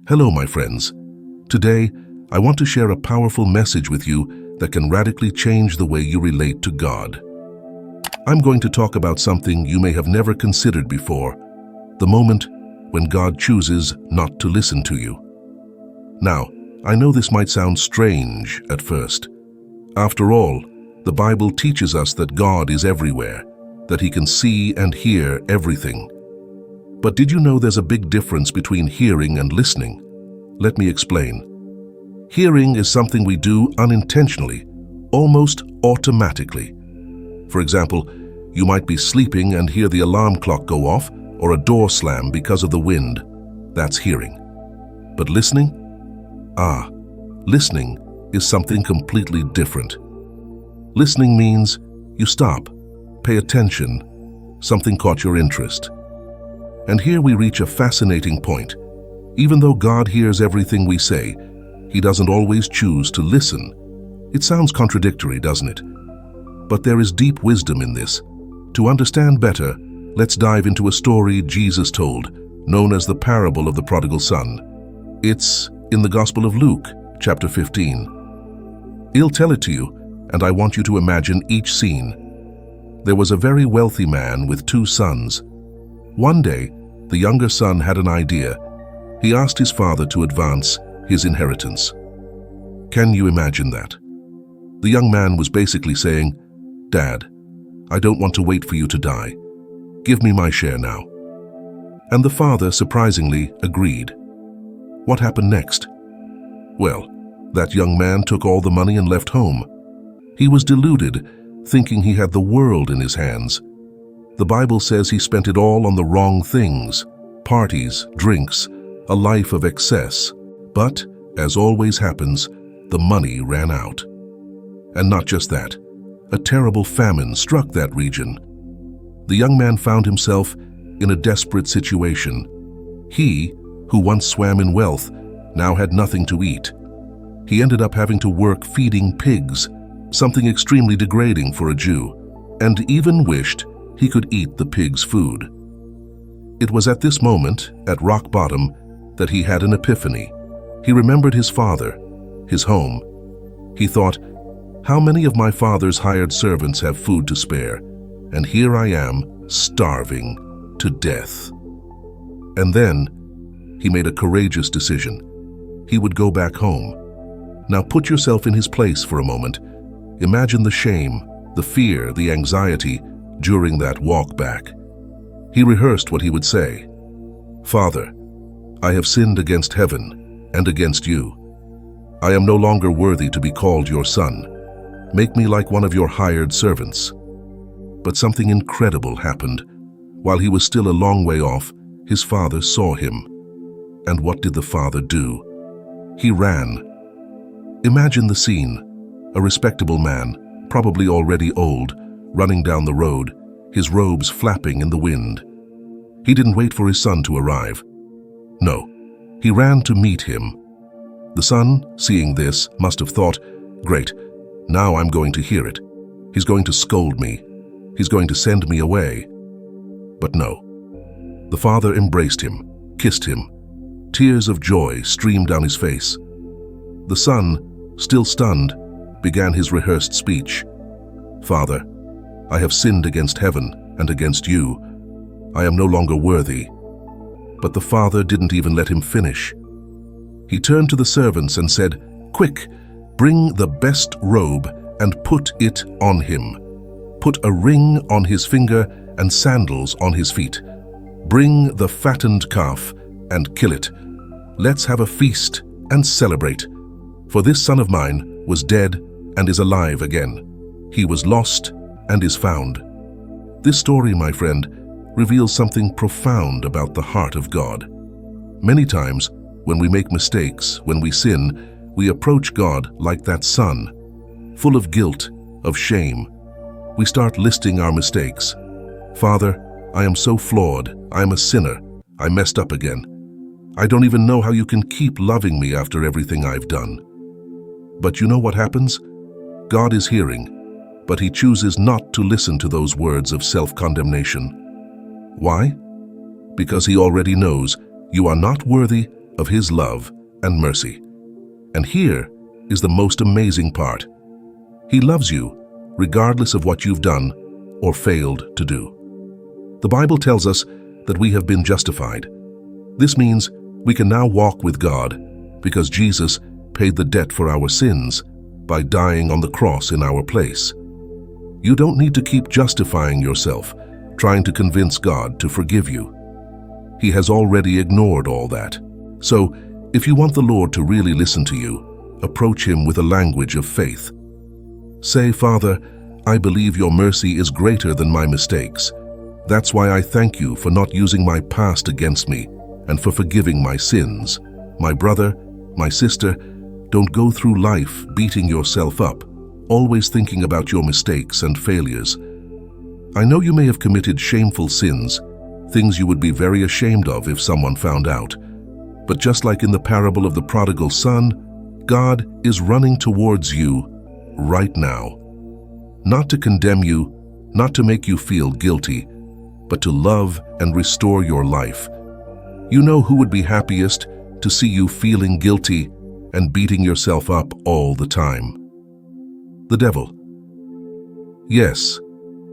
Hello, my friends. Today, I want to share a powerful message with you that can radically change the way you relate to God. I'm going to talk about something you may have never considered before, the moment when God chooses not to listen to you. Now, I know this might sound strange at first. After all, the Bible teaches us that God is everywhere, that He can see and hear everything. But did you know there's a big difference between hearing and listening? Let me explain. Hearing is something we do unintentionally, almost automatically. For example, you might be sleeping and hear the alarm clock go off or a door slam because of the wind. That's hearing. But listening? Listening is something completely different. Listening means you stop, pay attention, something caught your interest. And here we reach a fascinating point. Even though God hears everything we say, He doesn't always choose to listen. It sounds contradictory, doesn't it? But there is deep wisdom in this. To understand better, let's dive into a story Jesus told, known as the parable of the prodigal son. It's in the Gospel of Luke, chapter 15. He'll tell it to you, and I want you to imagine each scene. There was a very wealthy man with 2 sons. One day, the younger son had an idea. He asked his father to advance his inheritance. Can you imagine that? The young man was basically saying, "Dad, I don't want to wait for you to die. Give me my share now." And the father, surprisingly, agreed. What happened next? Well, that young man took all the money and left home. He was deluded, thinking he had the world in his hands. The Bible says he spent it all on the wrong things: parties, drinks, a life of excess. But, as always happens, the money ran out. And not just that, a terrible famine struck that region. The young man found himself in a desperate situation. He, who once swam in wealth, now had nothing to eat. He ended up having to work feeding pigs, something extremely degrading for a Jew, and even wished he could eat the pig's food. It was at this moment, at rock bottom, that he had an epiphany. He remembered his father, his home. He thought, how many of my father's hired servants have food to spare, and here I am, starving to death. And then, he made a courageous decision. He would go back home. Now put yourself in his place for a moment. Imagine the shame, the fear, the anxiety during that walk back. He rehearsed what he would say. "Father, I have sinned against heaven and against you. I am no longer worthy to be called your son. Make me like one of your hired servants." But something incredible happened. While he was still a long way off, his father saw him. And what did the father do? He ran. Imagine the scene. A respectable man, probably already old, running down the road, his robes flapping in the wind. He didn't wait for his son to arrive. No, he ran to meet him. The son, seeing this, must have thought, "Great, now I'm going to hear it. He's going to scold me. He's going to send me away." But no. The father embraced him, kissed him. Tears of joy streamed down his face. The son, still stunned, began his rehearsed speech. "Father, I have sinned against heaven and against you. I am no longer worthy." But the father didn't even let him finish. He turned to the servants and said, "Quick, bring the best robe and put it on him. Put a ring on his finger and sandals on his feet. Bring the fattened calf and kill it. Let's have a feast and celebrate. For this son of mine was dead and is alive again. He was lost and is found." This story, my friend, reveals something profound about the heart of God. Many times, when we make mistakes, when we sin, we approach God like that son, full of guilt, of shame. We start listing our mistakes. "Father, I am so flawed. I am a sinner. I messed up again. I don't even know how you can keep loving me after everything I've done." But you know what happens? God is hearing, but He chooses not to listen to those words of self-condemnation. Why? Because He already knows you are not worthy of His love and mercy. And here is the most amazing part. He loves you regardless of what you've done or failed to do. The Bible tells us that we have been justified. This means we can now walk with God because Jesus paid the debt for our sins by dying on the cross in our place. You don't need to keep justifying yourself, trying to convince God to forgive you. He has already ignored all that. So, if you want the Lord to really listen to you, approach Him with a language of faith. Say, "Father, I believe your mercy is greater than my mistakes. That's why I thank you for not using my past against me and for forgiving my sins. My brother, my sister, don't go through life beating yourself up, always thinking about your mistakes and failures. I know you may have committed shameful sins, things you would be very ashamed of if someone found out. But just like in the parable of the prodigal son, God is running towards you right now. Not to condemn you, not to make you feel guilty, but to love and restore your life. You know who would be happiest to see you feeling guilty and beating yourself up all the time? The devil. Yes,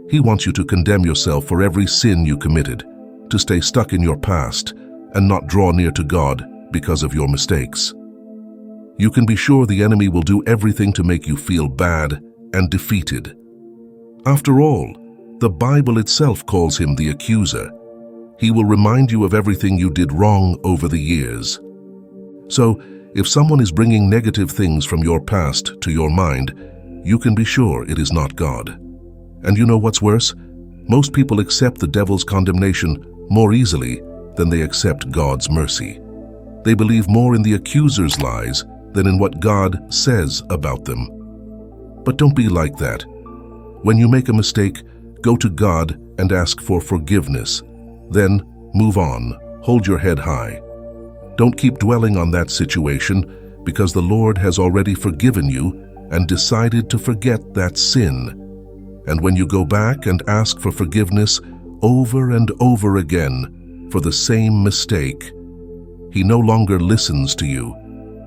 he wants you to condemn yourself for every sin you committed, to stay stuck in your past and not draw near to God because of your mistakes. You can be sure the enemy will do everything to make you feel bad and defeated. After all, the Bible itself calls him the accuser. He will remind you of everything you did wrong over the years. So, if someone is bringing negative things from your past to your mind, you can be sure it is not God. And you know what's worse? Most people accept the devil's condemnation more easily than they accept God's mercy. They believe more in the accuser's lies than in what God says about them. But don't be like that. When you make a mistake, go to God and ask for forgiveness. Then move on, hold your head high. Don't keep dwelling on that situation because the Lord has already forgiven you and decided to forget that sin. And when you go back and ask for forgiveness over and over again for the same mistake, He no longer listens to you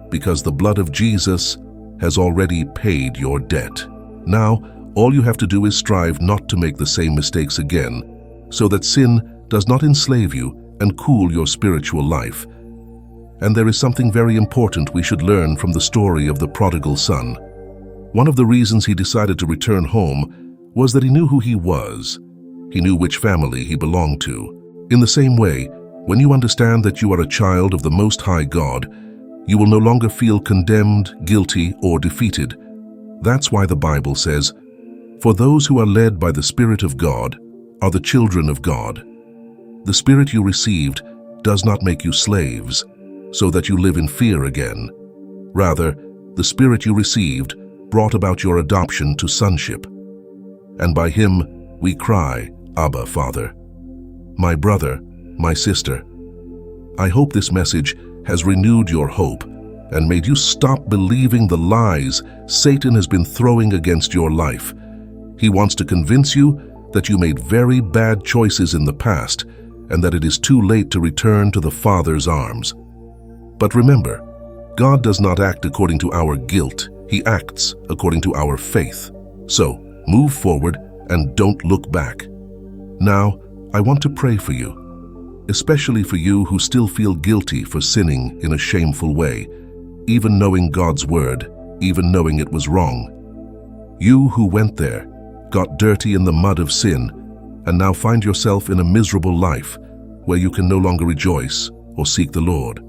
because the blood of Jesus has already paid your debt. Now, all you have to do is strive not to make the same mistakes again, so that sin does not enslave you and cool your spiritual life. And there is something very important we should learn from the story of the prodigal son. One of the reasons he decided to return home was that he knew who he was. He knew which family he belonged to. In the same way, when you understand that you are a child of the Most High God, you will no longer feel condemned, guilty, or defeated. That's why the Bible says, "For those who are led by the Spirit of God are the children of God." The Spirit you received does not make you slaves, so that you live in fear again. Rather, the Spirit you received brought about your adoption to sonship. And by Him we cry, "Abba, Father." My brother, my sister, I hope this message has renewed your hope and made you stop believing the lies Satan has been throwing against your life. He wants to convince you that you made very bad choices in the past and that it is too late to return to the Father's arms. But remember, God does not act according to our guilt. He acts according to our faith. So, move forward and don't look back. Now, I want to pray for you, especially for you who still feel guilty for sinning in a shameful way, even knowing God's word, even knowing it was wrong. You who went there, got dirty in the mud of sin, and now find yourself in a miserable life where you can no longer rejoice or seek the Lord.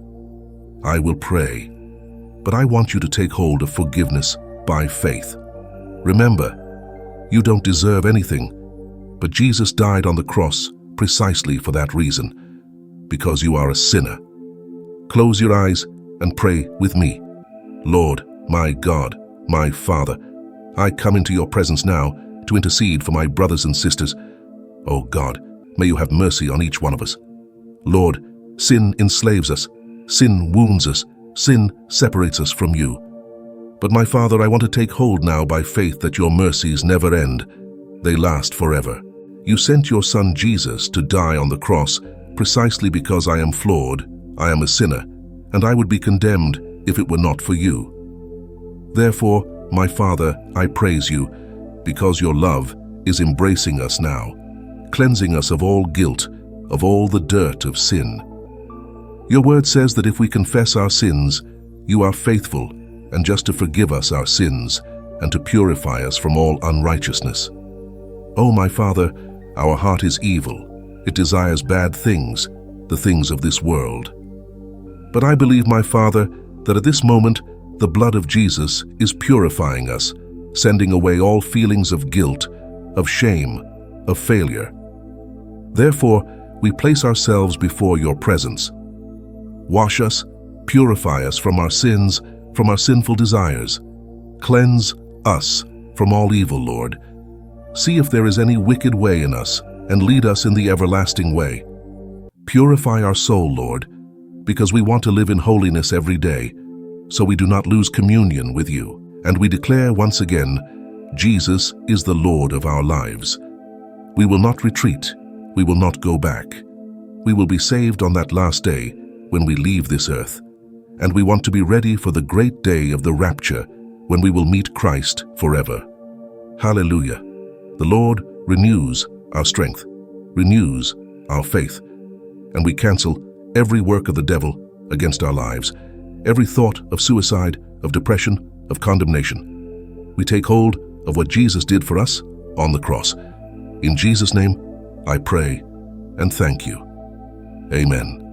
I will pray, but I want you to take hold of forgiveness by faith. Remember, you don't deserve anything, but Jesus died on the cross precisely for that reason, because you are a sinner. Close your eyes and pray with me. Lord, my God, my Father, I come into your presence now to intercede for my brothers and sisters. Oh God, may you have mercy on each one of us. Lord, sin enslaves us, sin wounds us, sin separates us from you. But my Father, I want to take hold now by faith that your mercies never end. They last forever. You sent your Son Jesus to die on the cross precisely because I am flawed, I am a sinner, and I would be condemned if it were not for you. Therefore, my Father, I praise you, because your love is embracing us now, cleansing us of all guilt, of all the dirt of sin. Your word says that if we confess our sins, you are faithful and just to forgive us our sins and to purify us from all unrighteousness. O my Father, our heart is evil. It desires bad things, the things of this world. But I believe, my Father, that at this moment the blood of Jesus is purifying us, sending away all feelings of guilt, of shame, of failure. Therefore, we place ourselves before your presence. Wash us, purify us from our sins, from our sinful desires. Cleanse us from all evil, Lord. See if there is any wicked way in us, and lead us in the everlasting way. Purify our soul, Lord, because we want to live in holiness every day, so we do not lose communion with you. And we declare once again, Jesus is the Lord of our lives. We will not retreat. We will not go back. We will be saved on that last day when we leave this earth. And we want to be ready for the great day of the rapture when we will meet Christ forever. Hallelujah. The Lord renews our strength, renews our faith, and we cancel every work of the devil against our lives, every thought of suicide, of depression, of condemnation. We take hold of what Jesus did for us on the cross. In Jesus' name, I pray and thank you. Amen.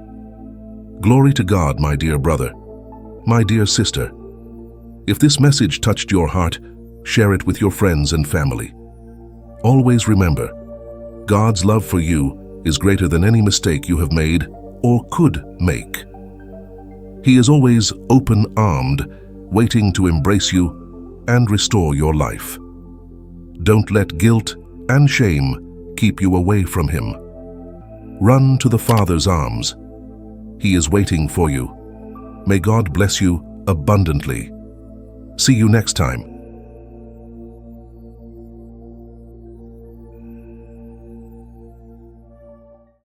Glory to God, my dear brother, my dear sister. If this message touched your heart, share it with your friends and family. Always remember, God's love for you is greater than any mistake you have made or could make. He is always open-armed, waiting to embrace you and restore your life. Don't let guilt and shame keep you away from Him. Run to the Father's arms. He is waiting for you. May God bless you abundantly. See you next time.